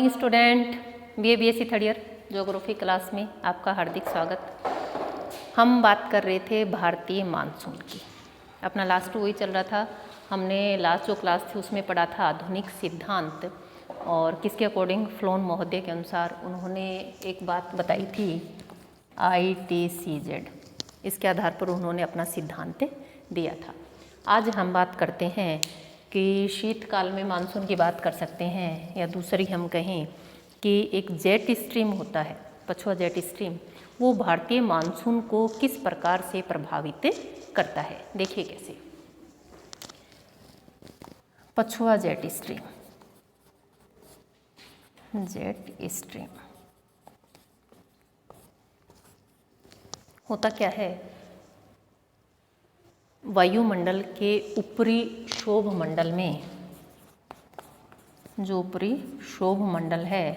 Morning student, BA-BSc third year geography class में आपका हार्दिक स्वागत। हम बात कर रहे थे भारतीय मानसून की। अपना लास्ट वही चल रहा था। हमने लास्ट जो क्लास थी उसमें पढ़ा था आधुनिक सिद्धांत, और किसके अकॉर्डिंग, फ्लोन महोदय के अनुसार उन्होंने एक बात बताई थी ITCZ। इसके आधार पर उन्होंने अपना सिद्धांत दिया था। आज हम बात करते हैं कि शीतकाल में मानसून की बात कर सकते हैं, या दूसरी हम कहें कि एक जेट स्ट्रीम होता है, पछुआ जेट स्ट्रीम, वो भारतीय मानसून को किस प्रकार से प्रभावित करता है। देखिए कैसे। पछुआ जेट स्ट्रीम, जेट स्ट्रीम होता क्या है, वायुमंडल के ऊपरी क्षोभ मंडल में, जो ऊपरी क्षोभ मंडल है,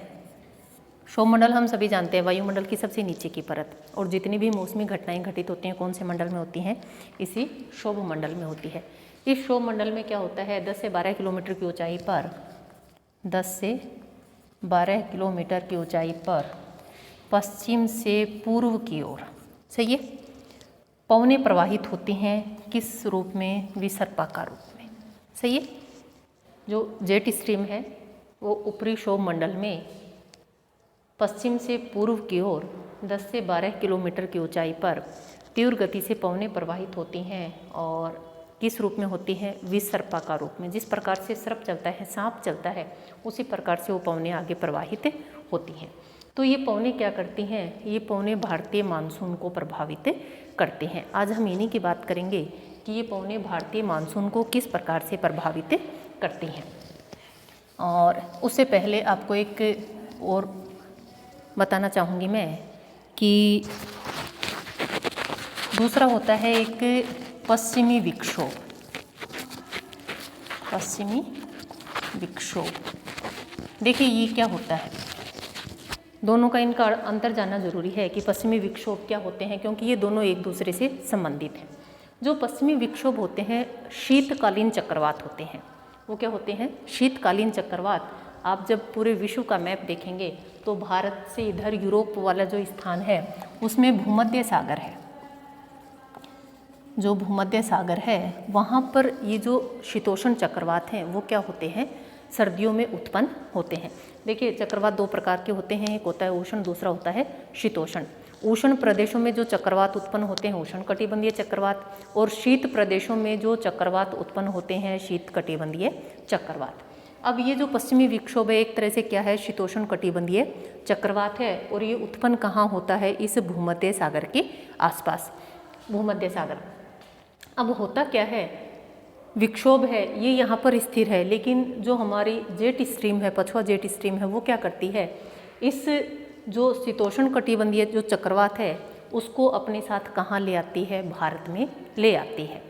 क्षोभ मंडल हम सभी जानते हैं वायुमंडल की सबसे नीचे की परत, और जितनी भी मौसमी घटनाएं घटित होती हैं कौन से मंडल में होती हैं, इसी क्षोभ मंडल में होती है। इस क्षोभ मंडल में क्या होता है, 10 से 12 किलोमीटर की ऊंचाई पर, 10 से 12 किलोमीटर की ऊंचाई पर पश्चिम से पूर्व की ओर, सही है, पवनें प्रवाहित होती हैं। किस रूप में, विसर्पाकार रूप में, सही है। जो जेट स्ट्रीम है वो ऊपरी क्षोभ मंडल में पश्चिम से पूर्व की ओर 10 से 12 किलोमीटर की ऊंचाई पर तीव्र गति से पवनें प्रवाहित होती हैं, और किस रूप में होती हैं, विसर्पाकार रूप में। जिस प्रकार से सर्प चलता है, सांप चलता है, उसी प्रकार से वो पवनें आगे प्रवाहित होती हैं। तो ये पवनें क्या करती हैं, ये पवनें भारतीय मानसून को प्रभावित करते हैं। आज हम इन्हीं की बात करेंगे कि ये पवनें भारतीय मानसून को किस प्रकार से प्रभावित करती हैं। और उससे पहले आपको एक और बताना चाहूँगी मैं कि दूसरा होता है एक पश्चिमी विक्षोभ। पश्चिमी विक्षोभ, देखिए ये क्या होता है, दोनों का इनका अंतर जानना जरूरी है कि पश्चिमी विक्षोभ क्या होते हैं, क्योंकि ये दोनों एक दूसरे से संबंधित हैं। जो पश्चिमी विक्षोभ होते हैं शीतकालीन चक्रवात होते हैं। वो क्या होते हैं, शीतकालीन चक्रवात। आप जब पूरे विश्व का मैप देखेंगे तो भारत से इधर यूरोप वाला जो स्थान है उसमें भूमध्य सागर है। जो भूमध्य सागर है वहाँ पर ये जो शीतोष्ण चक्रवात हैं वो क्या होते हैं, सर्दियों में उत्पन्न होते हैं। देखिए चक्रवात दो प्रकार के होते हैं, एक होता है उष्ण, दूसरा होता है शीतोष्ण। उष्ण प्रदेशों में जो चक्रवात उत्पन्न होते हैं उष्ण कटिबंधीय चक्रवात, और शीत प्रदेशों में जो चक्रवात उत्पन्न होते हैं शीत कटिबंधीय चक्रवात। अब ये जो पश्चिमी विक्षोभ है एक तरह से क्या है, शीतोष्ण कटिबंधीय चक्रवात है, और ये उत्पन्न कहाँ होता है, इस भूमध्य सागर के आसपास, भूमध्य सागर। अब होता क्या है, विक्षोभ है ये यहाँ पर स्थिर है, लेकिन जो हमारी जेट स्ट्रीम है, पछुआ जेट स्ट्रीम है, वो क्या करती है, इस जो शीतोष्ण कटिबंधीय जो चक्रवात है उसको अपने साथ कहाँ ले आती है, भारत में ले आती है।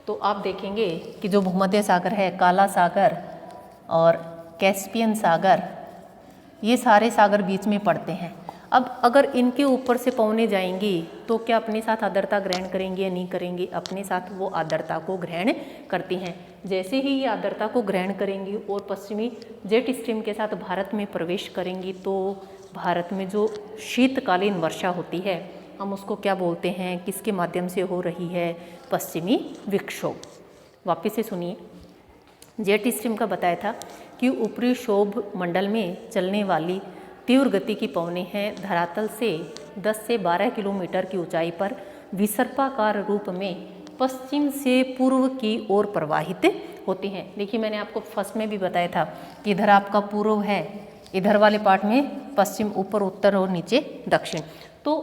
तो आप देखेंगे कि जो भूमध्य सागर है, काला सागर और कैस्पियन सागर, ये सारे सागर बीच में पड़ते हैं। अब अगर इनके ऊपर से पवनें जाएंगी तो क्या अपने साथ आर्द्रता ग्रहण करेंगी या नहीं करेंगी, अपने साथ वो आर्द्रता को ग्रहण करती हैं। जैसे ही ये आर्द्रता को ग्रहण करेंगी और पश्चिमी जेट स्ट्रीम के साथ भारत में प्रवेश करेंगी तो भारत में जो शीतकालीन वर्षा होती है हम उसको क्या बोलते हैं, किसके माध्यम से हो रही है, पश्चिमी विक्षोभ। वापस से सुनिए, जेट स्ट्रीम का बताया था कि ऊपरी क्षोभ मंडल में चलने वाली तीव्र गति की पवनें हैं धरातल से 10 से 12 किलोमीटर की ऊंचाई पर विसर्पाकार रूप में पश्चिम से पूर्व की ओर प्रवाहित होती हैं। देखिए मैंने आपको फर्स्ट में भी बताया था कि इधर आपका पूर्व है, इधर वाले पार्ट में पश्चिम, ऊपर उत्तर और नीचे दक्षिण। तो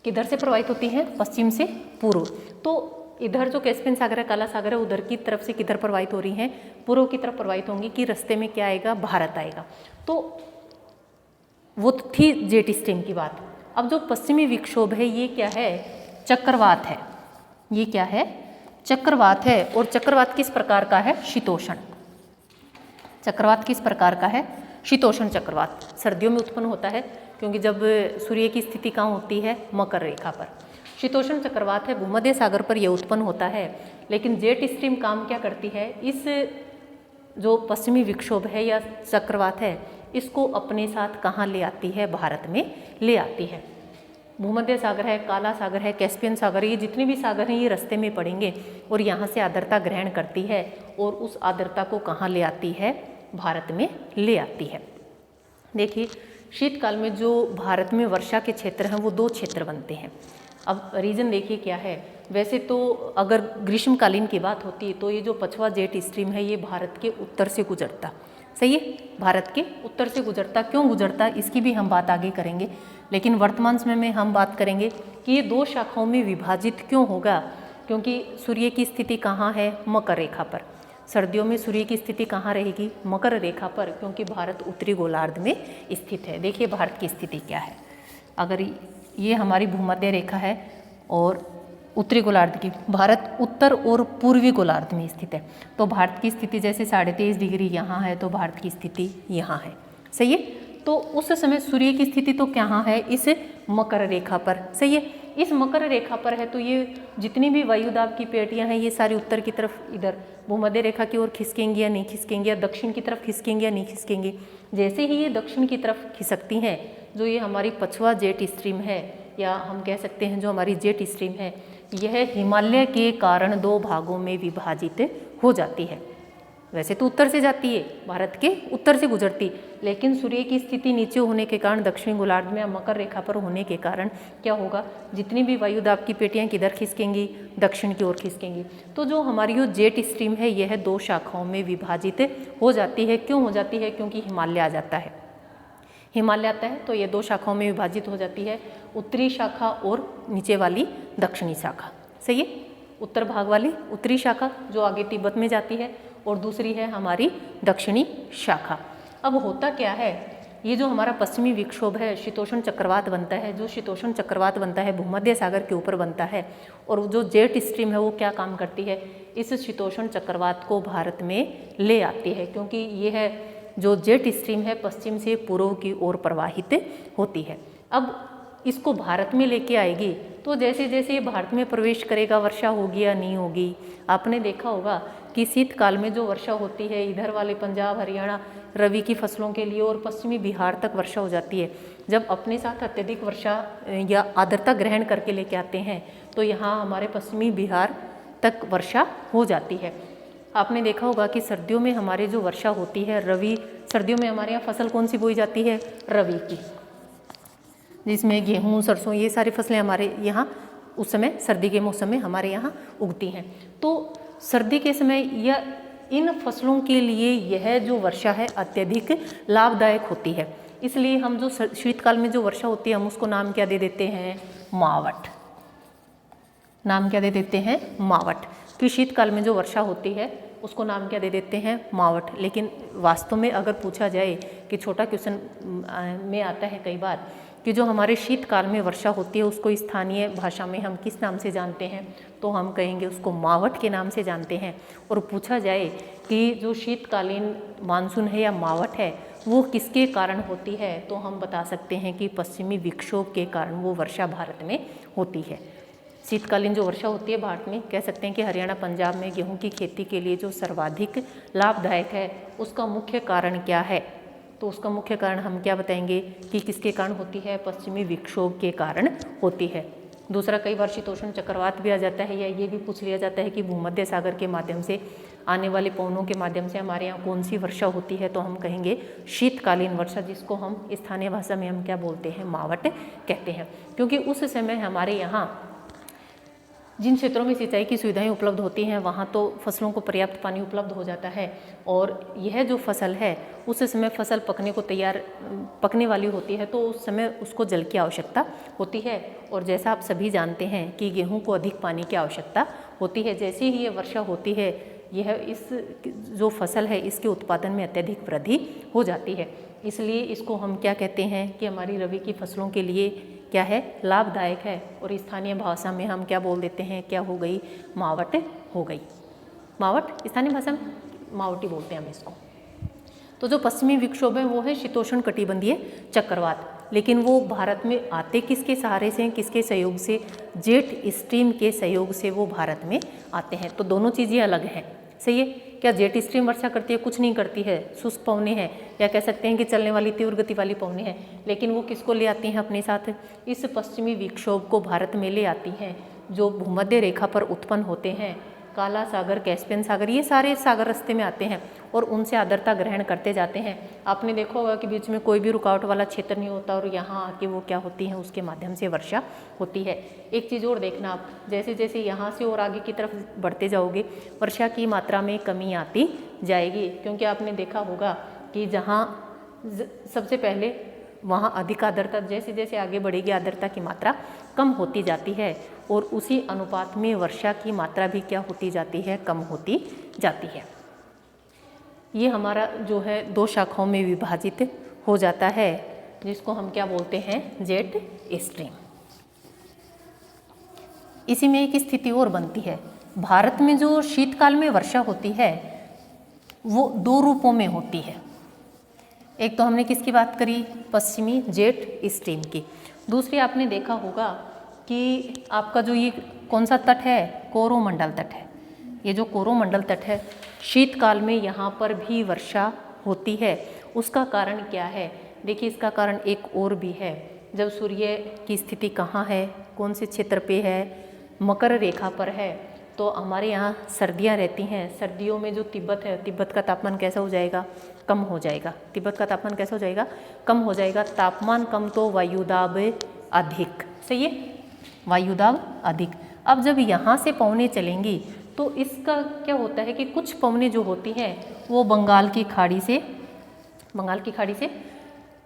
किधर से प्रवाहित होती हैं, पश्चिम से पूर्व। तो इधर जो कैस्पियन सागर है, काला सागर है, उधर की तरफ से किधर प्रवाहित हो रही हैं, पूर्व की तरफ प्रवाहित होंगी, कि रास्ते में क्या आएगा, भारत आएगा। तो वो थी जेट स्ट्रीम की बात। अब जो पश्चिमी विक्षोभ है ये क्या है, चक्रवात है। ये क्या है, चक्रवात है, और चक्रवात किस प्रकार का है, शीतोष्ण। चक्रवात किस प्रकार का है, शीतोष्ण चक्रवात। सर्दियों में उत्पन्न होता है क्योंकि जब सूर्य की स्थिति कहाँ होती है, मकर रेखा पर। शीतोष्ण चक्रवात है, भूमध्य सागर पर यह उत्पन्न होता है। लेकिन जेट स्ट्रीम काम क्या करती है, इस जो पश्चिमी विक्षोभ है या चक्रवात है इसको अपने साथ कहाँ ले आती है, भारत में ले आती है। भूमध्य सागर है, काला सागर है, कैस्पियन सागर, ये जितने भी सागर हैं ये रास्ते में पड़ेंगे और यहाँ से आर्द्रता ग्रहण करती है और उस आर्द्रता को कहाँ ले आती है, भारत में ले आती है। देखिए शीतकाल में जो भारत में वर्षा के क्षेत्र हैं वो 2 क्षेत्र बनते हैं। अब रीजन देखिए क्या है, वैसे तो अगर ग्रीष्मकालीन की बात होती है तो ये जो पछवा जेट स्ट्रीम है ये भारत के उत्तर से गुजरता, सही है, भारत के उत्तर से गुजरता। क्यों गुजरता इसकी भी हम बात आगे करेंगे, लेकिन वर्तमान समय में हम बात करेंगे कि ये 2 शाखाओं में विभाजित क्यों होगा, क्योंकि सूर्य की स्थिति कहाँ है, मकर रेखा पर। सर्दियों में सूर्य की स्थिति कहाँ रहेगी, मकर रेखा पर, क्योंकि भारत उत्तरी गोलार्ध में स्थित है। देखिए भारत की स्थिति क्या है, अगर ये हमारी भूमध्य रेखा है और उत्तरी गोलार्ध की, भारत उत्तर और पूर्वी गोलार्ध में स्थित है, तो भारत की स्थिति जैसे 23.5 डिग्री यहाँ है तो भारत की स्थिति यहाँ है, सही है। तो उस समय सूर्य की स्थिति तो कहाँ है, इस मकर रेखा पर, सही है, इस मकर रेखा पर है। तो ये जितनी भी वायुदाब की पेटियां हैं ये सारी उत्तर की तरफ इधर भूमध्य रेखा की ओर खिसकेंगी या नहीं खिसकेंगी, या दक्षिण की तरफ खिसकेंगी या नहीं खिसकेंगी। जैसे ही ये दक्षिण की तरफ खिसकती हैं, जो ये हमारी पछवा जेट स्ट्रीम है, या हम कह सकते हैं जो हमारी जेट स्ट्रीम है, यह हिमालय के कारण 2 भागों में विभाजित हो जाती है। वैसे तो उत्तर से जाती है, भारत के उत्तर से गुजरती, लेकिन सूर्य की स्थिति नीचे होने के कारण, दक्षिणी गोलार्ध में मकर रेखा पर होने के कारण क्या होगा, जितनी भी वायुदाब की पेटियां किधर खिसकेंगी, दक्षिण की ओर खिसकेंगी। तो जो हमारी जो जेट स्ट्रीम है यह 2 शाखाओं में विभाजित हो जाती है। क्यों हो जाती है, क्योंकि हिमालय आ जाता है, हिमालय आता है तो ये 2 शाखाओं में विभाजित हो जाती है, उत्तरी शाखा और नीचे वाली दक्षिणी शाखा, सही है। उत्तर भाग वाली उत्तरी शाखा जो आगे तिब्बत में जाती है, और दूसरी है हमारी दक्षिणी शाखा। अब होता क्या है, ये जो हमारा पश्चिमी विक्षोभ है, शीतोष्ण चक्रवात बनता है, जो शीतोष्ण चक्रवात बनता है भूमध्य सागर के ऊपर बनता है, और जो जेट स्ट्रीम है वो क्या काम करती है, इस शीतोष्ण चक्रवात को भारत में ले आती है, क्योंकि ये है जो जेट स्ट्रीम है पश्चिम से पूर्व की ओर प्रवाहित होती है। अब इसको भारत में लेके आएगी तो जैसे जैसे ये भारत में प्रवेश करेगा वर्षा होगी या नहीं होगी। आपने देखा होगा कि शीतकाल में जो वर्षा होती है इधर वाले पंजाब हरियाणा रबी की फसलों के लिए और पश्चिमी बिहार तक वर्षा हो जाती है। जब अपने साथ अत्यधिक वर्षा या आर्द्रता ग्रहण करके लेके आते हैं तो यहाँ हमारे पश्चिमी बिहार तक वर्षा हो जाती है। आपने देखा होगा कि सर्दियों में हमारे जो वर्षा होती है रबी, सर्दियों में हमारे यहाँ फसल कौन सी बोई जाती है, रबी की, जिसमें गेहूँ सरसों ये सारी फसलें हमारे यहाँ उस समय सर्दी के मौसम में हमारे यहाँ उगती हैं। तो सर्दी के समय या इन फसलों के लिए यह जो वर्षा है अत्यधिक लाभदायक होती है। इसलिए हम जो शीतकाल में जो वर्षा होती है हम उसको नाम क्या दे देते हैं, मावठ। नाम क्या दे देते हैं, मावठ। कि शीतकाल में जो वर्षा होती है उसको नाम क्या दे देते हैं, मावठ। लेकिन वास्तव में अगर पूछा जाए कि छोटा क्वेश्चन में आता है कई बार कि जो हमारे शीतकाल में वर्षा होती है उसको स्थानीय भाषा में हम किस नाम से जानते हैं, तो हम कहेंगे उसको मावठ के नाम से जानते हैं। और पूछा जाए कि जो शीतकालीन मानसून है या मावठ है वो किसके कारण होती है, तो हम बता सकते हैं कि पश्चिमी विक्षोभ के कारण वो वर्षा भारत में होती है। शीतकालीन जो वर्षा होती है भारत में, कह सकते हैं कि हरियाणा पंजाब में गेहूं की खेती के लिए जो सर्वाधिक लाभदायक है उसका मुख्य कारण क्या है, तो उसका मुख्य कारण हम क्या बताएंगे कि किसके कारण होती है, पश्चिमी विक्षोभ के कारण होती है। दूसरा, कई बार शीतोष्ण चक्रवात भी आ जाता है या ये भी पूछ लिया जाता है कि भूमध्य सागर के माध्यम से आने वाले पवनों के माध्यम से हमारे यहाँ कौन सी वर्षा होती है, तो हम कहेंगे शीतकालीन वर्षा, जिसको हम स्थानीय भाषा में हम क्या बोलते हैं, मावठ कहते हैं। क्योंकि उस समय हमारे यहाँ जिन क्षेत्रों में सिंचाई की सुविधाएं उपलब्ध होती हैं वहाँ तो फसलों को पर्याप्त पानी उपलब्ध हो जाता है, और यह जो फसल है उस समय फसल पकने वाली होती है, तो उस समय उसको जल की आवश्यकता होती है। और जैसा आप सभी जानते हैं कि गेहूं को अधिक पानी की आवश्यकता होती है। जैसे ही ये वर्षा होती है यह इस जो फसल है इसके उत्पादन में अत्यधिक वृद्धि हो जाती है। इसलिए इसको हम क्या कहते हैं कि हमारी रबी की फसलों के लिए क्या है, लाभदायक है। और स्थानीय भाषा में हम क्या बोल देते हैं, क्या हो गई, मावठ हो गई। मावठ स्थानीय भाषा में मावटी बोलते हैं हम इसको। तो जो पश्चिमी विक्षोभ है वो है शीतोष्ण कटिबंधीय चक्रवात, लेकिन वो भारत में आते किसके सहारे से हैं, किसके सहयोग से, जेट स्ट्रीम के सहयोग से वो भारत में आते हैं। तो दोनों चीज़ें अलग हैं, सही है। क्या जेट स्ट्रीम वर्षा करती है? कुछ नहीं करती है, शुष्क पवने हैं, या कह सकते हैं कि चलने वाली तीव्र गति वाली पवने हैं। लेकिन वो किसको ले आती हैं अपने साथ? इस पश्चिमी विक्षोभ को भारत में ले आती हैं, जो भूमध्य रेखा पर उत्पन्न होते हैं। काला सागर, कैस्पियन सागर, ये सारे सागर रास्ते में आते हैं और उनसे आर्द्रता ग्रहण करते जाते हैं। आपने देखा होगा कि बीच में कोई भी रुकावट वाला क्षेत्र नहीं होता और यहाँ आके वो क्या होती हैं, उसके माध्यम से वर्षा होती है। एक चीज़ और देखना आप, जैसे जैसे यहाँ से और आगे की तरफ बढ़ते जाओगे वर्षा की मात्रा में कमी आती जाएगी, क्योंकि आपने देखा होगा कि जहाँ सबसे पहले वहाँ अधिक आर्द्रता, जैसे जैसे आगे बढ़ेगी आर्द्रता की मात्रा कम होती जाती है और उसी अनुपात में वर्षा की मात्रा भी क्या होती जाती है? कम होती जाती है। ये हमारा जो है 2 शाखाओं में विभाजित हो जाता है, जिसको हम क्या बोलते हैं? Jet stream. इसी में एक स्थिति और बनती है, भारत में जो शीतकाल में वर्षा होती है वो 2 रूपों में होती है। एक तो हमने किसकी बात करी? पश्चिमी जेट स्ट्रीम की। दूसरी आपने देखा होगा कि आपका जो ये कौन सा तट है? कोरोमंडल तट है। ये जो कोरोमंडल तट है, शीतकाल में यहाँ पर भी वर्षा होती है। उसका कारण क्या है? देखिए, इसका कारण एक और भी है। जब सूर्य की स्थिति कहाँ है, कौन से क्षेत्र पे है? मकर रेखा पर है, तो हमारे यहाँ सर्दियाँ रहती हैं। सर्दियों में जो तिब्बत है, तिब्बत का तापमान कैसा हो जाएगा? कम हो जाएगा। तिब्बत का तापमान कैसा हो जाएगा? कम हो जाएगा। तापमान कम तो वायुदाब अधिक, सही है, वायुदाब अधिक। अब जब यहाँ से पवनें चलेंगी तो इसका क्या होता है कि कुछ पवनें जो होती हैं वो बंगाल की खाड़ी से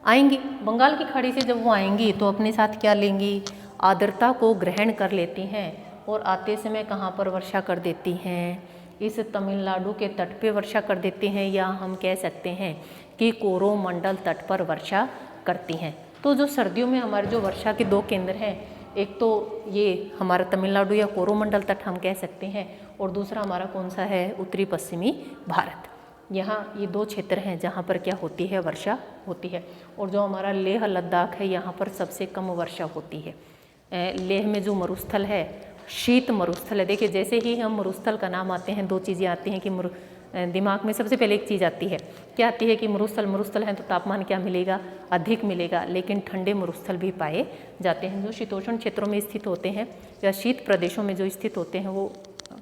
आएंगी। बंगाल की खाड़ी से जब वो आएंगी तो अपने साथ क्या लेंगी? आर्द्रता को ग्रहण कर लेती हैं और आते समय कहाँ पर वर्षा कर देती हैं? इस तमिलनाडु के तट पे वर्षा कर देती हैं, या हम कह सकते हैं कि कोरोमंडल तट पर वर्षा करती हैं। तो जो सर्दियों में हमारे जो वर्षा के 2 केंद्र हैं, एक तो ये हमारा तमिलनाडु या कोरोमंडल तट हम कह सकते हैं, और दूसरा हमारा कौन सा है? उत्तरी पश्चिमी भारत। यहाँ ये 2 क्षेत्र हैं जहाँ पर क्या होती है? वर्षा होती है। और जो हमारा लेह लद्दाख है, यहाँ पर सबसे कम वर्षा होती है। लेह में जो मरुस्थल है, शीत मरुस्थल है। देखिए, जैसे ही हम मरुस्थल का नाम आते हैं 2 चीज़ें आती हैं कि दिमाग में सबसे पहले एक चीज़ आती है, क्या आती है? कि मरुस्थल है तो तापमान क्या मिलेगा? अधिक मिलेगा। लेकिन ठंडे मरुस्थल भी पाए जाते हैं। जो शीतोष्ण क्षेत्रों में स्थित होते हैं या शीत प्रदेशों में जो स्थित होते हैं, वो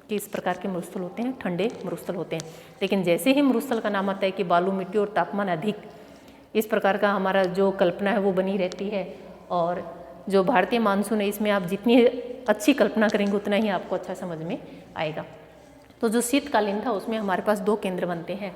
किस प्रकार के मरुस्थल होते हैं? ठंडे मरुस्थल होते हैं। लेकिन जैसे ही मरुस्थल का नाम आता है कि बालू मिट्टी और तापमान अधिक, इस प्रकार का हमारा जो कल्पना है वो बनी रहती है। और जो भारतीय मानसून है, इसमें आप जितनी अच्छी कल्पना करेंगे उतना ही आपको अच्छा समझ में आएगा। तो जो शीतकालीन था उसमें हमारे पास 2 केंद्र बनते हैं।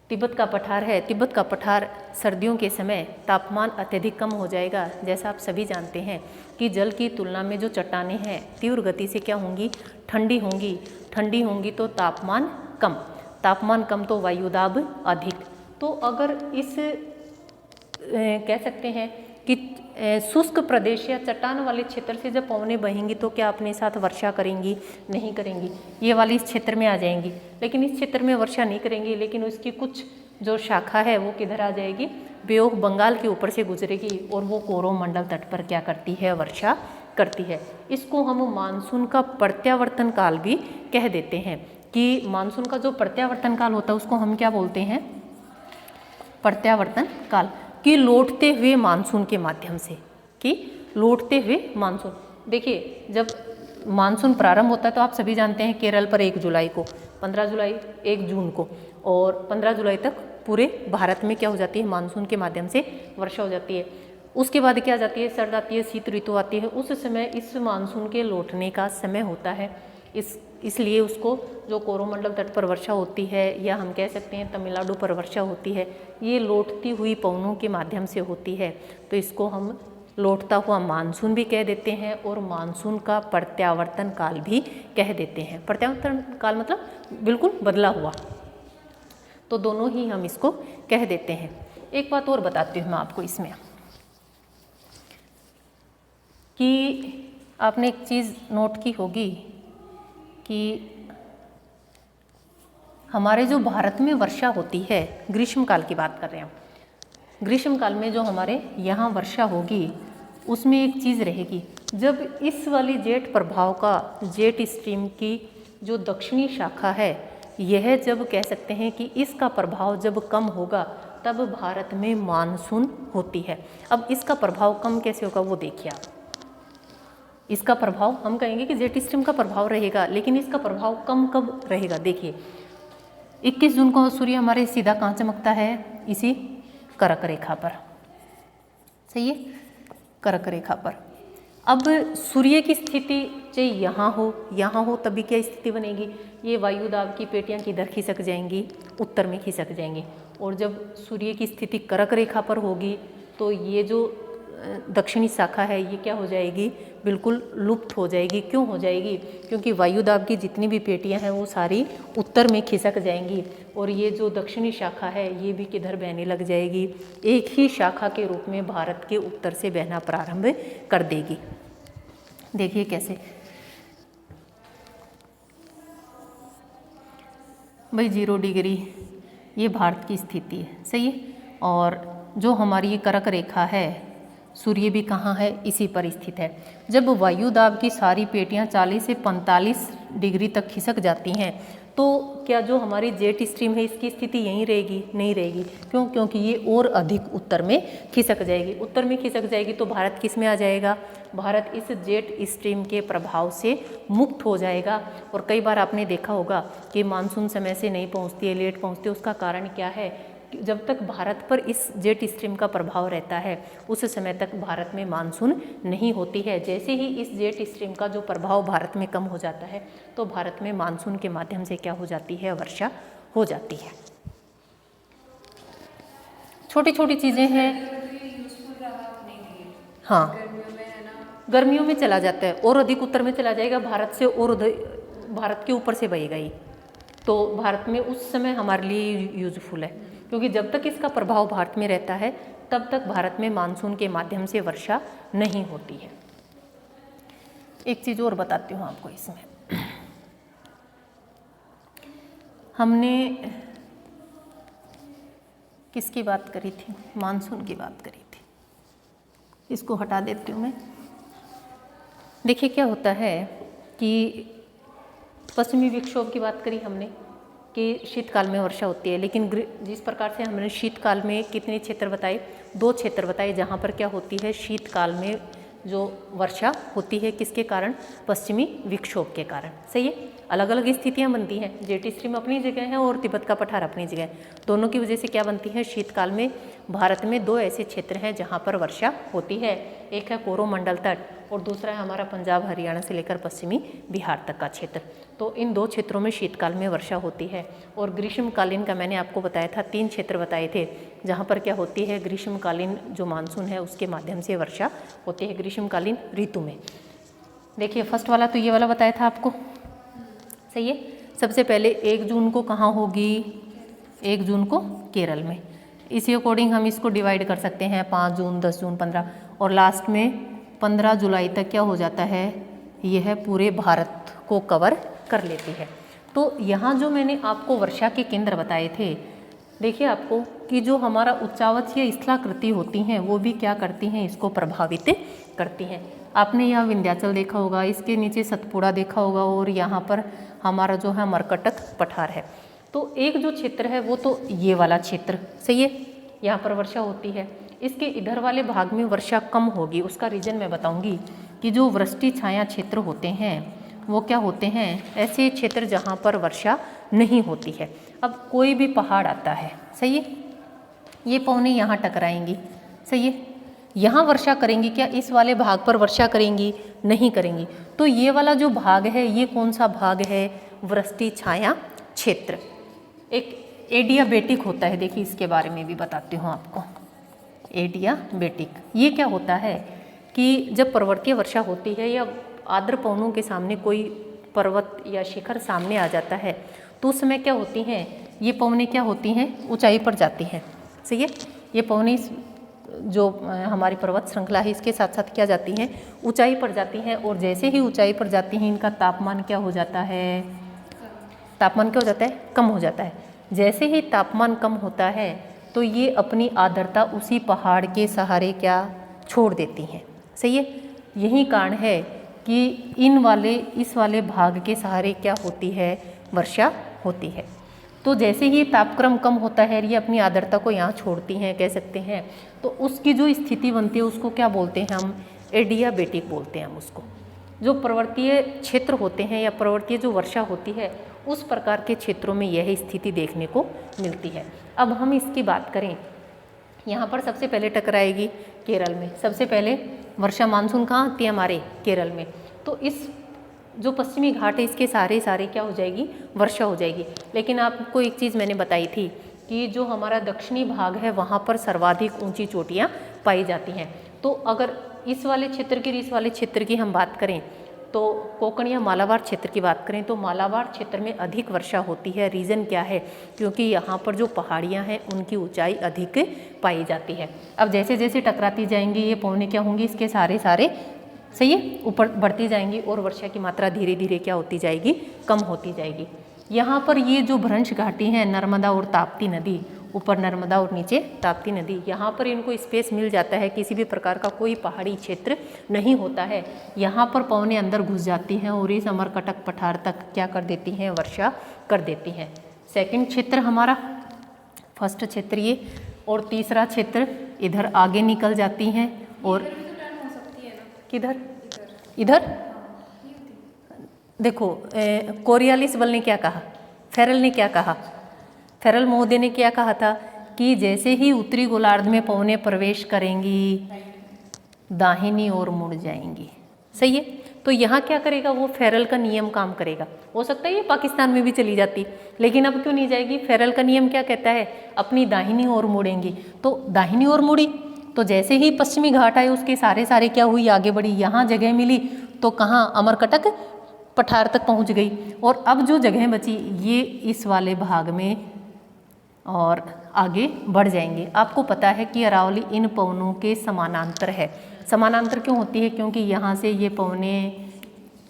तिब्बत का पठार है। तिब्बत का पठार सर्दियों के समय तापमान अत्यधिक कम हो जाएगा। जैसा आप सभी जानते हैं कि जल की तुलना में जो चट्टानें हैं तीव्र गति से क्या होंगी? ठंडी होंगी तो तापमान कम तो वायुदाब अधिक। तो अगर इस कह सकते हैं कि शुष्क प्रदेश या चट्टान वाले क्षेत्र से जब पवनें बहेंगी तो क्या अपने साथ वर्षा करेंगी? नहीं करेंगी। ये वाली इस क्षेत्र में आ जाएंगी, लेकिन इस क्षेत्र में वर्षा नहीं करेंगी। लेकिन उसकी कुछ जो शाखा है वो किधर आ जाएगी? बे ऑफ बंगाल के ऊपर से गुजरेगी और वो कोरोमंडल तट पर क्या करती है? वर्षा करती है। इसको हम मानसून का प्रत्यावर्तन काल भी कह देते हैं कि मानसून का जो प्रत्यावर्तन काल होता है उसको हम क्या बोलते हैं? प्रत्यावर्तन काल। कि लौटते हुए मानसून के माध्यम से, कि लौटते हुए मानसून। देखिए, जब मानसून प्रारंभ होता है तो आप सभी जानते हैं केरल पर 1 जुलाई को, 15 जुलाई, 1 जून को और 15 जुलाई तक पूरे भारत में क्या हो जाती है? मानसून के माध्यम से वर्षा हो जाती है। उसके बाद क्या जाती है? सर्द आती है, शीत ऋतु आती है। उस समय इस मानसून के लौटने का समय होता है। इसलिए उसको जो कोरोमंडल तट पर वर्षा होती है या हम कह सकते हैं तमिलनाडु पर वर्षा होती है, ये लौटती हुई पवनों के माध्यम से होती है। तो इसको हम लौटता हुआ मानसून भी कह देते हैं और मानसून का प्रत्यावर्तन काल भी कह देते हैं। प्रत्यावर्तन काल मतलब बिल्कुल बदला हुआ, तो दोनों ही हम इसको कह देते हैं। एक बात और बताती हूँ मैं आपको इसमें कि आपने एक चीज़ नोट की होगी कि हमारे जो भारत में वर्षा होती है, ग्रीष्मकाल की बात कर रहे हैं, ग्रीष्मकाल में जो हमारे यहाँ वर्षा होगी उसमें एक चीज़ रहेगी। जब इस वाली जेट प्रभाव का, जेट स्ट्रीम की जो दक्षिणी शाखा है यह जब कह सकते हैं कि इसका प्रभाव जब कम होगा तब भारत में मानसून होती है। अब इसका प्रभाव कम कैसे होगा वो देखिए आप। इसका प्रभाव हम कहेंगे कि जेट स्ट्रीम का प्रभाव रहेगा, लेकिन इसका प्रभाव कम कब रहेगा। देखिए 21 जून को सूर्य हमारे सीधा कहाँ चमकता है, इसी कर्क रेखा पर, सही है, कर्क रेखा पर। अब सूर्य की स्थिति चाहे यहाँ हो तभी क्या स्थिति बनेगी, ये वायु दाब की पेटियाँ किधर खिसक जाएंगी, उत्तर में खिसक जाएंगी। और जब सूर्य की स्थिति कर्क रेखा पर होगी तो ये जो दक्षिणी शाखा है ये क्या हो जाएगी, बिल्कुल लुप्त हो जाएगी। क्यों हो जाएगी, क्योंकि वायु दाब की जितनी भी पेटियां हैं वो सारी उत्तर में खिसक जाएंगी और ये जो दक्षिणी शाखा है ये भी किधर बहने लग जाएगी, एक ही शाखा के रूप में भारत के उत्तर से बहना प्रारंभ कर देगी। देखिए कैसे, भाई 0 डिग्री ये भारत की स्थिति है, सही है। और जो हमारी ये कर्क रेखा है, सूर्य भी कहाँ है, इसी पर स्थित है। जब वायु दाब की सारी पेटियाँ 40 से 45 डिग्री तक खिसक जाती हैं तो क्या जो हमारी जेट स्ट्रीम है इसकी स्थिति यहीं रहेगी, नहीं रहेगी। क्यों, क्योंकि ये और अधिक उत्तर में खिसक जाएगी। उत्तर में खिसक जाएगी तो भारत किस में आ जाएगा, भारत इस जेट स्ट्रीम के प्रभाव से मुक्त हो जाएगा। और कई बार आपने देखा होगा कि मानसून समय से नहीं पहुँचती है, लेट पहुँचती है। उसका कारण क्या है, जब तक भारत पर इस जेट स्ट्रीम का प्रभाव रहता है उस समय तक भारत में मानसून नहीं होती है। जैसे ही इस जेट स्ट्रीम का जो प्रभाव भारत में कम हो जाता है तो भारत में मानसून के माध्यम से क्या हो जाती है, वर्षा हो जाती है। छोटी छोटी चीज़ें हैं। हाँ, गर्मियों में चला जाता है और अधिक उत्तर में चला जाएगा भारत से, और भारत के ऊपर से बहेगा ही, तो भारत में उस समय हमारे लिए यूजफुल है। क्योंकि जब तक इसका प्रभाव भारत में रहता है तब तक भारत में मानसून के माध्यम से वर्षा नहीं होती है। एक चीज़ और बताती हूँ आपको, इसमें हमने किसकी बात करी थी, मानसून की बात करी थी। इसको हटा देती हूँ मैं। देखिए क्या होता है कि पश्चिमी विक्षोभ की बात करी हमने कि शीतकाल में वर्षा होती है, लेकिन जिस प्रकार से हमने शीतकाल में कितने क्षेत्र बताए, 2 क्षेत्र बताए जहाँ पर क्या होती है, शीतकाल में जो वर्षा होती है किसके कारण, पश्चिमी विक्षोभ के कारण, सही है। अलग अलग स्थितियाँ बनती हैं, जेट स्ट्रीम अपनी जगह है और तिब्बत का पठार अपनी जगह, दोनों की वजह से क्या बनती है, शीतकाल में भारत में 2 ऐसे क्षेत्र हैं जहाँ पर वर्षा होती है। एक है कोरोमंडल तट और दूसरा है हमारा पंजाब हरियाणा से लेकर पश्चिमी बिहार तक का क्षेत्र। तो इन 2 क्षेत्रों में शीतकाल में वर्षा होती है। और ग्रीष्मकालीन का मैंने आपको बताया था, 3 क्षेत्र बताए थे जहाँ पर क्या होती है, ग्रीष्मकालीन जो मानसून है उसके माध्यम से वर्षा होती है ग्रीष्मकालीन ऋतु में। देखिए फर्स्ट वाला तो ये वाला बताया था आपको, सही है। सबसे पहले 1 जून को कहाँ होगी, 1 जून को केरल में। इसी अकॉर्डिंग हम इसको डिवाइड कर सकते हैं, 5 जून, 10 जून, 15, और लास्ट में 15 जुलाई तक क्या हो जाता है, यह पूरे भारत को कवर कर लेती है। तो यहाँ जो मैंने आपको वर्षा के केंद्र बताए थे, देखिए आपको कि जो हमारा उच्चावच या स्थलाकृति होती हैं वो भी क्या करती हैं, इसको प्रभावित करती हैं। आपने यहाँ विंध्याचल देखा होगा, इसके नीचे सतपुड़ा देखा होगा, और यहाँ पर हमारा जो है मरकटक पठार है। तो एक जो क्षेत्र है वो तो ये वाला क्षेत्र, सही है, यहाँ पर वर्षा होती है। इसके इधर वाले भाग में वर्षा कम होगी, उसका रीज़न मैं बताऊंगी कि जो वृष्टि छाया क्षेत्र होते हैं वो क्या होते हैं, ऐसे क्षेत्र जहाँ पर वर्षा नहीं होती है। अब कोई भी पहाड़ आता है, सही है, ये पौने यहाँ टकराएंगी, सही है, यहाँ वर्षा करेंगी, क्या इस वाले भाग पर वर्षा करेंगी, नहीं करेंगी। तो ये वाला जो भाग है ये कौन सा भाग है, वृष्टि छाया क्षेत्र। एक एडियाबेटिक होता है, देखिए इसके बारे में भी बताती हूँ आपको। एडियाबेटिक ये क्या होता है कि जब पर्वतीय वर्षा होती है या आर्द्र पवनों के सामने कोई पर्वत या शिखर सामने आ जाता है तो उस समय क्या होती हैं, ये पवनें क्या होती हैं, ऊंचाई पर जाती हैं, सही है। ये पवनें जो हमारी पर्वत श्रृंखला है इसके साथ साथ क्या जाती हैं, ऊंचाई पर जाती हैं। और जैसे ही ऊंचाई पर जाती हैं इनका तापमान क्या हो जाता है, तापमान क्या हो जाता है, कम हो जाता है। जैसे ही तापमान कम होता है तो ये अपनी आर्द्रता उसी पहाड़ के सहारे क्या छोड़ देती हैं, सही है। यही कारण है कि इस वाले भाग के सहारे क्या होती है, वर्षा होती है। तो जैसे ही तापक्रम कम होता है, ये अपनी आर्द्रता को यहाँ छोड़ती हैं कह सकते हैं, तो उसकी जो स्थिति बनती है उसको क्या बोलते हैं हम, एडियाबेटिक बोलते हैं हम उसको। जो पर्वतीय क्षेत्र होते हैं या पर्वतीय जो वर्षा होती है उस प्रकार के क्षेत्रों में यह स्थिति देखने को मिलती है। अब हम इसकी बात करें, यहाँ पर सबसे पहले टकराएगी केरल में, सबसे पहले वर्षा मानसून कहाँ आती है, हमारे केरल में। तो इस जो पश्चिमी घाट है इसके सारे क्या हो जाएगी, वर्षा हो जाएगी। लेकिन आपको एक चीज़ मैंने बताई थी कि जो हमारा दक्षिणी भाग है वहाँ पर सर्वाधिक ऊंची चोटियाँ पाई जाती हैं। तो अगर इस वाले क्षेत्र की, इस वाले क्षेत्र की हम बात करें तो कोंकण या मालाबार क्षेत्र की बात करें तो मालाबार क्षेत्र में अधिक वर्षा होती है। रीज़न क्या है, क्योंकि यहाँ पर जो पहाड़ियाँ हैं उनकी ऊंचाई अधिक पाई जाती है। अब जैसे जैसे टकराती जाएंगी ये पौने क्या होंगी, इसके सारे सही है ऊपर बढ़ती जाएंगी और वर्षा की मात्रा धीरे धीरे क्या होती जाएगी, कम होती जाएगी। यहाँ पर ये जो भ्रंश घाटी है, नर्मदा और ताप्ती नदी, ऊपर नर्मदा और नीचे ताप्ती नदी, यहाँ पर इनको स्पेस मिल जाता है, किसी भी प्रकार का कोई पहाड़ी क्षेत्र नहीं होता है। यहाँ पर पवनें अंदर घुस जाती हैं और इस अमरकटक पठार तक क्या कर देती हैं, वर्षा कर देती हैं। सेकंड क्षेत्र हमारा, फर्स्ट क्षेत्र ये, और तीसरा क्षेत्र इधर आगे निकल जाती हैं और किधर, इधर देखो कोरियालिस बल ने क्या कहा, फेरल ने क्या कहा, फेरल महोदय ने क्या कहा था कि जैसे ही उत्तरी गोलार्ध में पवनें प्रवेश करेंगी दाहिनी ओर मुड़ जाएंगी। सही है, तो यहाँ क्या करेगा, वो फेरल का नियम काम करेगा। हो सकता है ये पाकिस्तान में भी चली जाती, लेकिन अब क्यों नहीं जाएगी, फेरल का नियम क्या कहता है, अपनी दाहिनी ओर मुड़ेंगी। तो दाहिनी ओर मुड़ी तो जैसे ही पश्चिमी घाट आए उसके सारे क्या हुई, आगे बढ़ी। यहाँ जगह मिली तो कहाँ, अमरकटक पठार तक पहुँच गई। और अब जो जगह बची ये इस वाले भाग में और आगे बढ़ जाएंगे। आपको पता है कि अरावली इन पवनों के समानांतर है। समानांतर क्यों होती है, क्योंकि यहाँ से ये पवनें,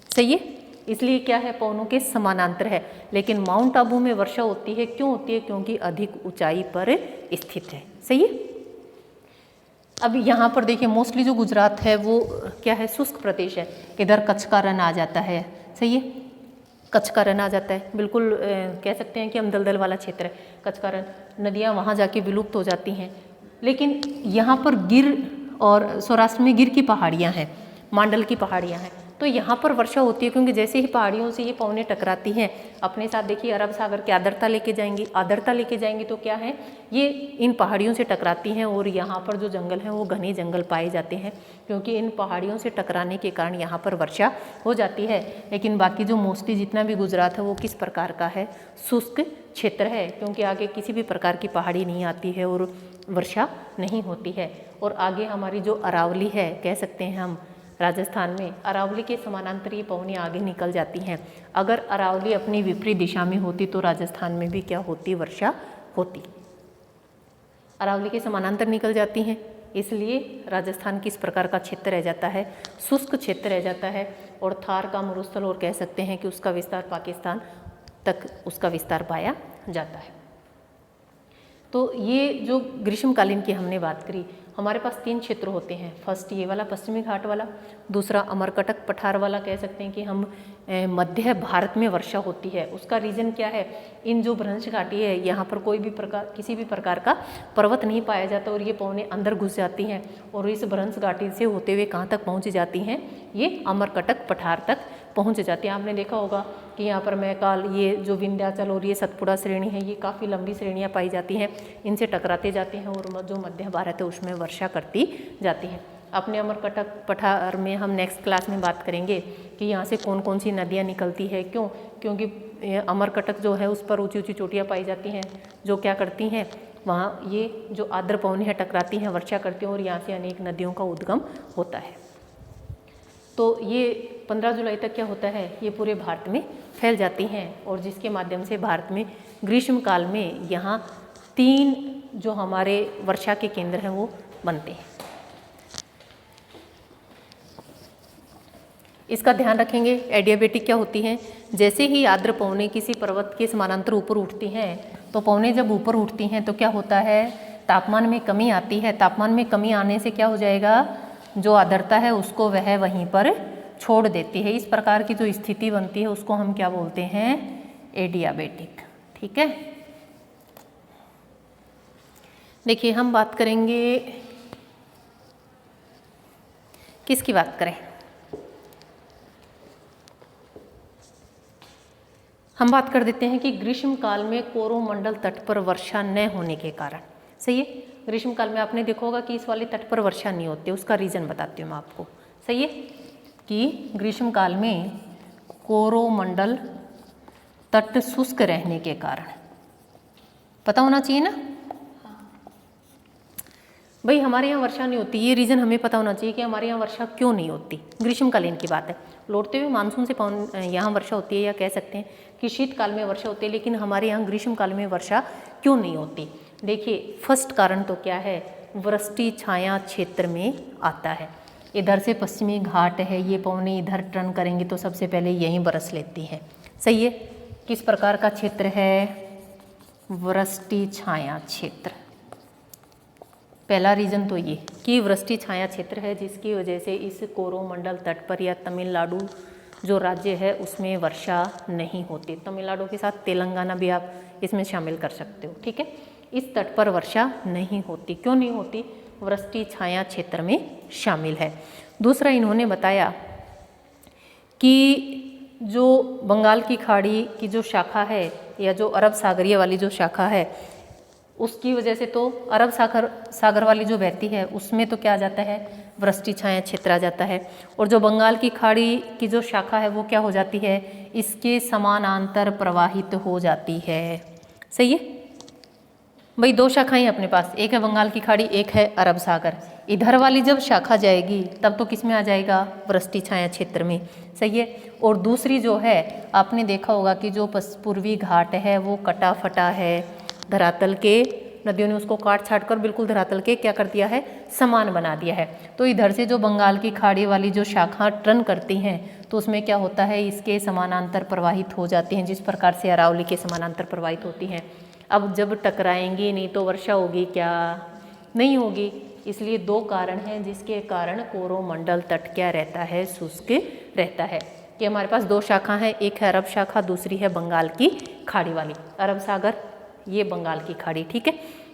सही है, इसलिए क्या है, पवनों के समानांतर है। लेकिन माउंट आबू में वर्षा होती है, क्यों होती है, क्योंकि अधिक ऊंचाई पर स्थित है। सही है। अब यहाँ पर देखिए मोस्टली जो गुजरात है वो क्या है, शुष्क प्रदेश है। इधर कच्छ का रण आ जाता है। सही है, कच्छ का रण आ जाता है, बिल्कुल कह सकते हैं कि हम दलदल वाला क्षेत्र है। कच्छ का रण, नदियाँ वहाँ जाके विलुप्त हो जाती हैं। लेकिन यहाँ पर गिर और सौराष्ट्र में गिर की पहाड़ियाँ हैं, मांडल की पहाड़ियाँ हैं, तो यहाँ पर वर्षा होती है। क्योंकि जैसे ही पहाड़ियों से ये पवनें टकराती हैं अपने साथ, देखिए अरब सागर की आर्द्रता लेके जाएंगी, आर्द्रता लेके जाएंगी तो क्या है, ये इन पहाड़ियों से टकराती हैं और यहाँ पर जो जंगल हैं वो घने जंगल पाए जाते हैं। क्योंकि इन पहाड़ियों से टकराने के कारण यहाँ पर वर्षा हो जाती है। लेकिन बाकी जो मोस्टली जितना भी गुजरात है वो किस प्रकार का है, शुष्क क्षेत्र है। क्योंकि आगे किसी भी प्रकार की पहाड़ी नहीं आती है और वर्षा नहीं होती है। और आगे हमारी जो अरावली है, कह सकते हैं हम राजस्थान में, अरावली के समानांतर ये पवनें आगे निकल जाती हैं। अगर अरावली अपनी विपरीत दिशा में होती तो राजस्थान में भी क्या होती, वर्षा होती। अरावली के समानांतर निकल जाती हैं, इसलिए राजस्थान किस प्रकार का क्षेत्र रह जाता है, शुष्क क्षेत्र रह जाता है। और थार का मरुस्थल, और कह सकते हैं कि उसका विस्तार पाकिस्तान तक उसका विस्तार पाया जाता है। तो ये जो ग्रीष्मकालीन की हमने बात करी, हमारे पास 3 क्षेत्र होते हैं। फर्स्ट ये वाला पश्चिमी घाट वाला, दूसरा अमरकटक पठार वाला, कह सकते हैं कि हम मध्य भारत में वर्षा होती है। उसका रीज़न क्या है, इन जो भ्रंश घाटी है यहाँ पर कोई भी प्रकार, किसी भी प्रकार का पर्वत नहीं पाया जाता और ये पवनें अंदर घुस जाती हैं और इस भ्रंश घाटी से होते हुए कहाँ तक पहुँच जाती हैं, ये अमरकटक पठार तक पहुँच जाती हैं। आपने देखा होगा कि यहाँ पर मैकाल, ये जो विंध्याचल और ये सतपुड़ा श्रेणी है, ये काफ़ी लंबी श्रेणियाँ पाई जाती हैं, इनसे टकराते जाते हैं और जो मध्य भारत है उसमें वर्षा करती जाती है। अपने अमरकटक पठार में हम नेक्स्ट क्लास में बात करेंगे कि यहाँ से कौन कौन सी नदियाँ निकलती है। क्यों, क्योंकि अमरकटक जो है उस पर ऊंची ऊंची चोटियाँ पाई जाती हैं जो क्या करती हैं, वहाँ ये जो आर्द्र पवनें हैं टकराती हैं, वर्षा करती हैं और यहाँ से अनेक नदियों का उद्गम होता है। तो ये 15 जुलाई तक क्या होता है, ये पूरे भारत में फैल जाती हैं और जिसके माध्यम से भारत में ग्रीष्म काल में यहाँ 3 जो हमारे वर्षा के केंद्र हैं वो बनते हैं। इसका ध्यान रखेंगे। एडियाबेटिक क्या होती हैं, जैसे ही आर्द्र पवनें किसी पर्वत के समानांतर ऊपर उठती हैं तो पवनें जब ऊपर उठती हैं तो क्या होता है, तापमान में कमी आती है। तापमान में कमी आने से क्या हो जाएगा, जो आर्द्रता है उसको वह वहीं पर छोड़ देती है। इस प्रकार की जो स्थिति बनती है उसको हम क्या बोलते हैं, एडियाबेटिक। ठीक है। देखिए हम बात करेंगे, किसकी बात करें, हम बात कर देते हैं कि ग्रीष्म काल में कोरोमंडल तट पर वर्षा न होने के कारण। सही है, ग्रीष्म काल में आपने देखा होगा कि इस वाले तट पर वर्षा नहीं होती, उसका रीज़न बताती हूँ मैं आपको। सही है कि ग्रीष्म काल में कोरोमंडल तट शुष्क रहने के कारण, पता होना चाहिए ना भाई, हमारे यहाँ वर्षा नहीं होती, ये रीज़न हमें पता होना चाहिए कि हमारे यहाँ वर्षा क्यों नहीं होती। ग्रीष्मकालीन की बात है, लौटते हुए मानसून से यहाँ वर्षा होती है, या कह सकते हैं कि शीतकाल में वर्षा होती है, लेकिन हमारे यहाँ ग्रीष्मकाल में वर्षा क्यों नहीं होती। देखिए फर्स्ट कारण तो क्या है, वृष्टि छाया क्षेत्र में आता है। इधर से पश्चिमी घाट है, ये पवनें इधर टर्न करेंगी तो सबसे पहले यहीं बरस लेती है। सही है, किस प्रकार का क्षेत्र है, वृष्टि छाया क्षेत्र। पहला रीज़न तो ये कि वृष्टि छाया क्षेत्र है, जिसकी वजह से इस कोरोमंडल तट पर या तमिलनाडु जो राज्य है उसमें वर्षा नहीं होती। तमिलनाडु के साथ तेलंगाना भी आप इसमें शामिल कर सकते हो। ठीक है, इस तट पर वर्षा नहीं होती। क्यों नहीं होती, वृष्टि छाया क्षेत्र में शामिल है। दूसरा इन्होंने बताया कि जो बंगाल की खाड़ी की जो शाखा है, या जो अरब सागरीय वाली जो शाखा है, उसकी वजह से तो अरब सागर वाली जो बहती है उसमें तो क्या आ जाता है, वृष्टि छाया क्षेत्र आ जाता है। और जो बंगाल की खाड़ी की जो शाखा है वो क्या हो जाती है, इसके समानांतर प्रवाहित हो जाती है। सही है भाई, दो शाखाएं अपने पास, एक है बंगाल की खाड़ी, एक है अरब सागर। इधर वाली जब शाखा जाएगी तब तो किस में आ जाएगा, वृष्टि छाया क्षेत्र में। सही है, और दूसरी जो है आपने देखा होगा कि जो पूर्वी घाट है वो कटा फटा है, धरातल के नदियों ने उसको काट छाट कर बिल्कुल धरातल के क्या कर दिया है, समान बना दिया है। तो इधर से जो बंगाल की खाड़ी वाली जो शाखा टर्न करती हैं तो उसमें क्या होता है, इसके समानांतर प्रवाहित हो जाती हैं, जिस प्रकार से अरावली के समानांतर प्रवाहित होती हैं। अब जब टकराएंगी नहीं तो वर्षा होगी क्या, नहीं होगी। इसलिए दो कारण हैं जिसके कारण कोरोमंडल तट क्या रहता है, शुष्क रहता है। कि हमारे पास दो शाखा हैं, एक है अरब शाखा, दूसरी है बंगाल की खाड़ी वाली। अरब सागर, ये बंगाल की खाड़ी। ठीक है,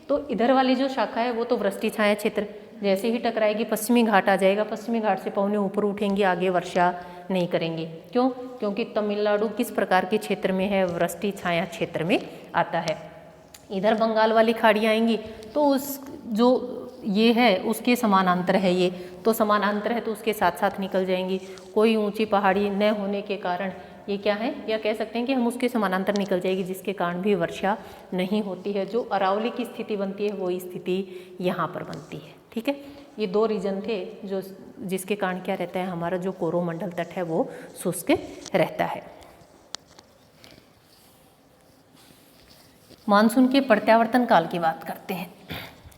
तो इधर वाली जो शाखा है वो तो वृष्टि छाया क्षेत्र, जैसे ही टकराएगी पश्चिमी घाट आ जाएगा, पश्चिमी घाट से पवनें ऊपर उठेंगी, आगे वर्षा नहीं करेंगे। क्यों, क्योंकि तमिलनाडु किस प्रकार के क्षेत्र में है, वृष्टि छाया क्षेत्र में आता है। इधर बंगाल वाली खाड़ी आएंगी तो उस जो ये है उसके समानांतर है, ये तो समानांतर है तो उसके साथ साथ निकल जाएंगी। कोई ऊंची पहाड़ी न होने के कारण ये क्या है, या कह सकते हैं कि हम उसके समानांतर निकल जाएगी, जिसके कारण भी वर्षा नहीं होती है। जो अरावली की स्थिति बनती है वो स्थिति यहाँ पर बनती है। ठीक है, ये दो रीजन थे जो जिसके कारण क्या रहता है, हमारा जो कोरोमंडल तट है वो शुष्क रहता है। मानसून के प्रत्यावर्तन काल की बात करते हैं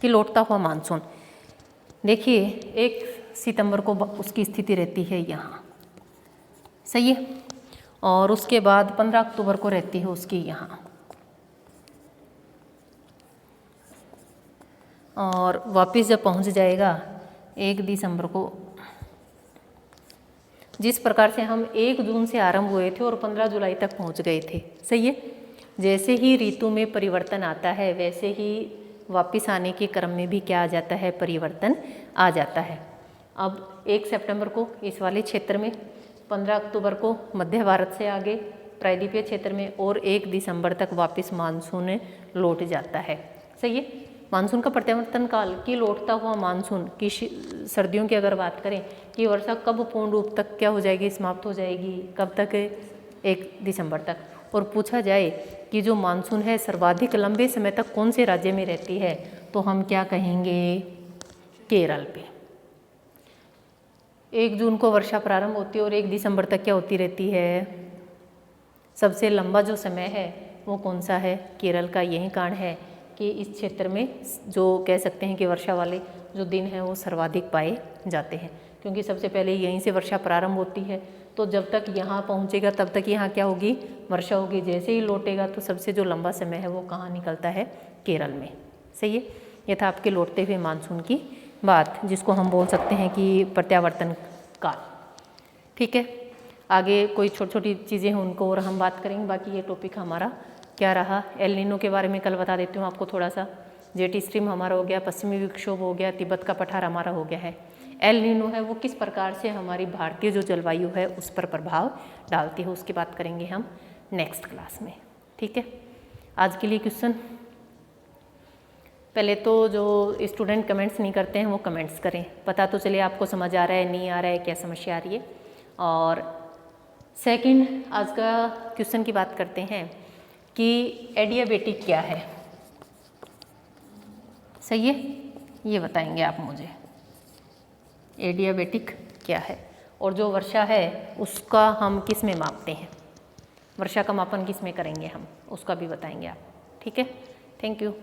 कि लौटता हुआ मानसून। देखिए 1 सितंबर को उसकी स्थिति रहती है यहाँ, सही है, और उसके बाद 15 अक्टूबर को रहती है उसकी यहाँ, और वापस जब पहुँच जाएगा 1 दिसंबर को। जिस प्रकार से हम 1 जून से आरंभ हुए थे और 15 जुलाई तक पहुँच गए थे, सही है। जैसे ही ऋतु में परिवर्तन आता है वैसे ही वापस आने के क्रम में भी क्या आ जाता है, परिवर्तन आ जाता है। अब 1 सितंबर को इस वाले क्षेत्र में, 15 अक्टूबर को मध्य भारत से आगे प्रायद्वीपीय क्षेत्र में, और 1 दिसंबर तक वापस मानसून लौट जाता है। सही है, मानसून का प्रत्यावर्तन काल की लौटता हुआ मानसून की सर्दियों की अगर बात करें कि वर्षा कब पूर्ण रूप तक क्या हो जाएगी, समाप्त हो जाएगी, कब तक, 1 दिसंबर तक। और पूछा जाए कि जो मानसून है सर्वाधिक लंबे समय तक कौन से राज्य में रहती है, तो हम क्या कहेंगे, केरल पे। 1 जून को वर्षा प्रारंभ होती है और 1 दिसंबर तक क्या होती रहती है। सबसे लंबा जो समय है वो कौन सा है, केरल का। यही कारण है कि इस क्षेत्र में जो कह सकते हैं कि वर्षा वाले जो दिन हैं वो सर्वाधिक पाए जाते हैं, क्योंकि सबसे पहले यहीं से वर्षा प्रारंभ होती है। तो जब तक यहाँ पहुँचेगा तब तक यहाँ क्या होगी, वर्षा होगी। जैसे ही लौटेगा तो सबसे जो लंबा समय है वो कहाँ निकलता है, केरल में। सही है, यह था आपके लौटते हुए मानसून की बात, जिसको हम बोल सकते हैं कि प्रत्यावर्तन काल। ठीक है, आगे कोई छोटी छोटी चीज़ें हैं उनको और हम बात करेंगे। बाकी ये टॉपिक हमारा क्या रहा, एल नीनो के बारे में कल बता देती हूँ आपको थोड़ा सा, जेटी स्ट्रीम हमारा हो गया, पश्चिमी विक्षोभ हो गया, तिब्बत का पठार हमारा हो गया है। एल नीनो है वो किस प्रकार से हमारी भारतीय जो जलवायु है उस पर प्रभाव डालती है, उसकी बात करेंगे हम नेक्स्ट क्लास में। ठीक है, आज के लिए क्वेश्चन, पहले तो जो स्टूडेंट कमेंट्स नहीं करते हैं वो कमेंट्स करें, पता तो चले आपको समझ आ रहा है नहीं आ रहा है, क्या समस्या आ रही है। और सेकंड, आज का क्वेश्चन की बात करते हैं कि एडियाबेटिक क्या है। सही है, ये बताएंगे आप मुझे एडियाबेटिक क्या है, और जो वर्षा है उसका हम किस में मापते हैं, वर्षा का मापन किस में करेंगे हम, उसका भी बताएंगे आप। ठीक है, थैंक यू।